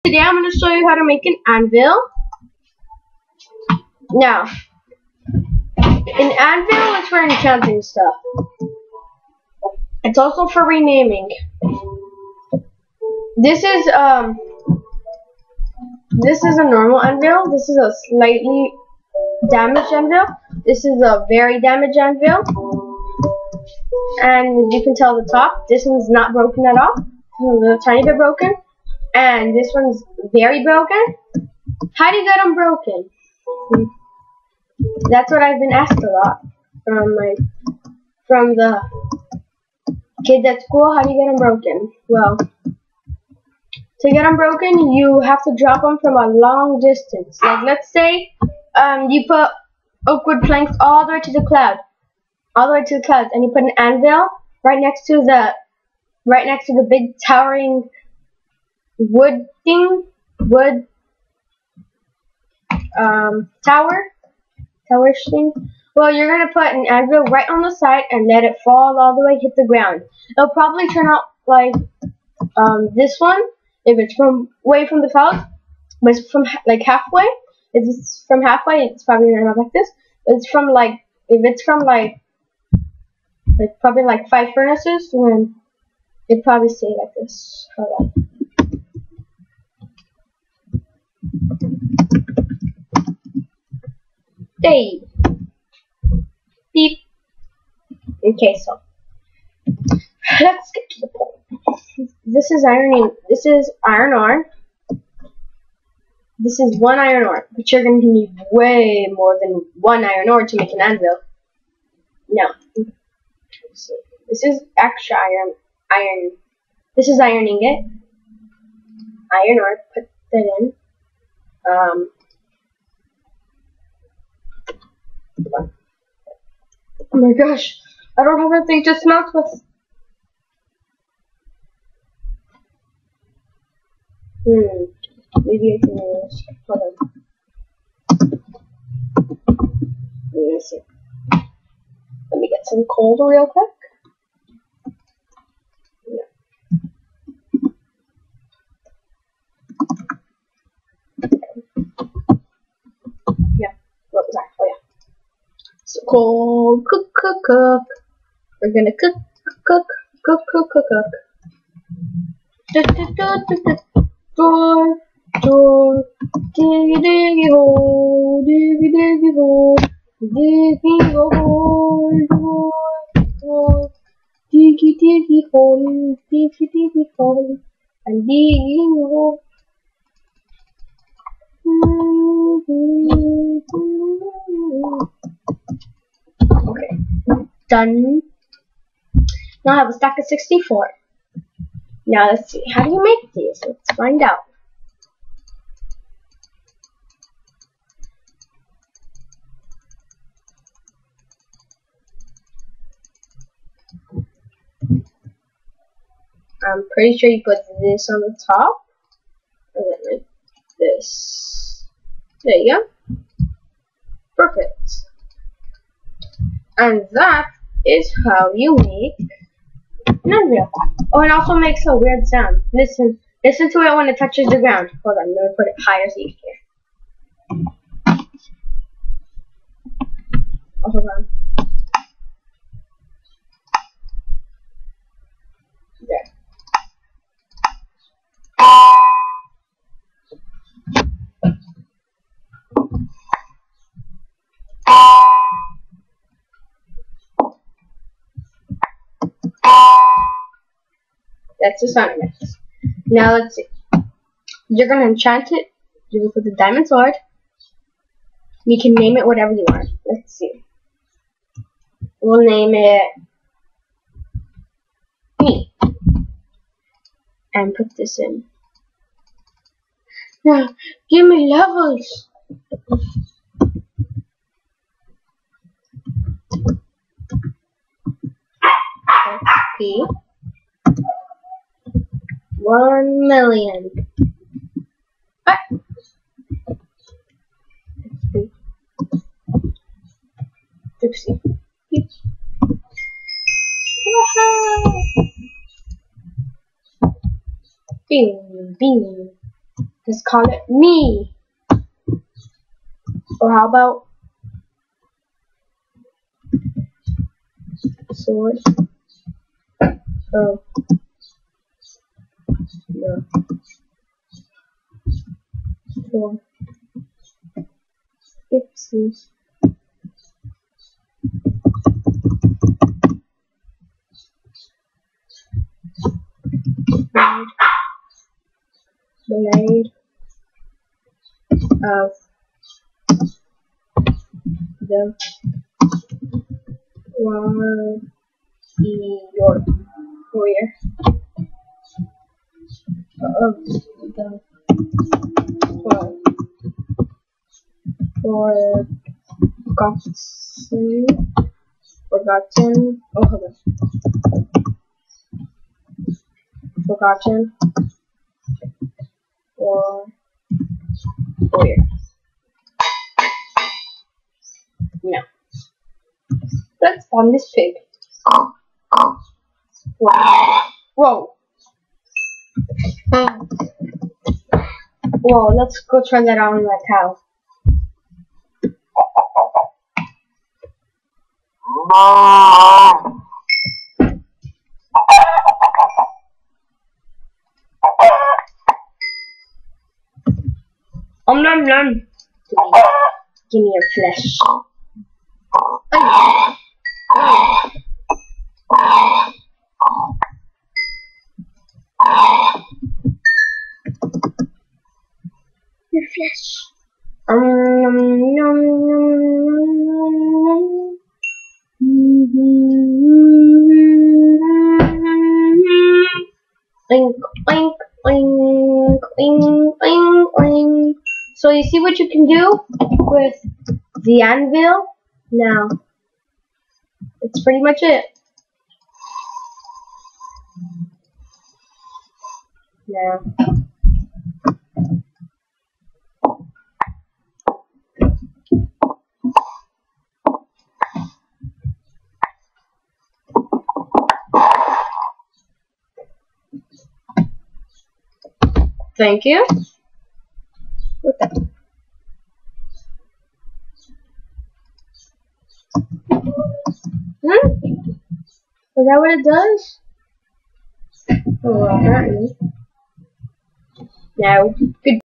Today I'm going to show you how to make an anvil. Now, an anvil is for enchanting stuff. It's also for renaming. This is a normal anvil. This is a slightly damaged anvil. This is a very damaged anvil. And you can tell the top, this one's not broken at all. It's a little tiny bit broken. And this one's very broken. How do you get them broken? That's what I've been asked a lot from the kids at school. How do you get them broken? Well, to get them broken, you have to drop them from a long distance. Like, let's say you put oak wood planks all the way to the clouds, and you put an anvil right next to the big towering wood thing, towerish thing. Well, you're gonna put an anvil right on the side and let it fall all the way, hit the ground. It'll probably turn out like this one if it's away from the clouds, but it's from like halfway. If it's from halfway, it's probably gonna look like this. But it's from like probably like 5 furnaces, then it'd probably stay like this. Hold on. Hey. Beep. Okay, so let's get to the point. This is ironing. This is iron ore. This is 1 iron ore, but you're going to need way more than 1 iron ore to make an anvil. No. This is extra iron. This is ironing it. Iron ore. Put that in. Oh my gosh, I don't have anything to smelt with. Maybe I can use. Hold on. Let me see. Let me get some coal real quick. Yeah. What was that? Oh yeah. So coal, cook. We're gonna cook. Door, diggy hole, diggy hole, diggy hole, door, diggy hole, and digging hole. Okay, done. Now I have a stack of 64. Now let's see, how do you make these? Let's find out. I'm pretty sure you put this on the top, and then like this. There you go. Perfect. And that is how you make an anvil. Oh, and also makes a weird sound. Listen to it when it touches the ground. Hold on, let me put it higher so you can hear. Oh, hold on. There. That's the sound it makes. Now let's see. You're gonna enchant it. You put the diamond sword. You can name it whatever you want. Let's see. We'll name it me. And put this in. Now, give me levels. XP. 1 million. Ah. XP. Oopsie. Bing, bing. Just call it me. Or how about sword of the four gypsies. Blade of the warrior. Of the forgotten. Oh, hold on. Forgotten warrior. No. Let's spawn this pig. Wow. Whoa. Whoa, let's go try that out on that cow. Nom nom. Give me your flesh. Your flesh. Oink, oink, oink, oink, oink, oink. So you see what you can do with the anvil? Now, that's pretty much it. Now, thank you. What the? Is that what it does? Oh, well, apparently. No. Good.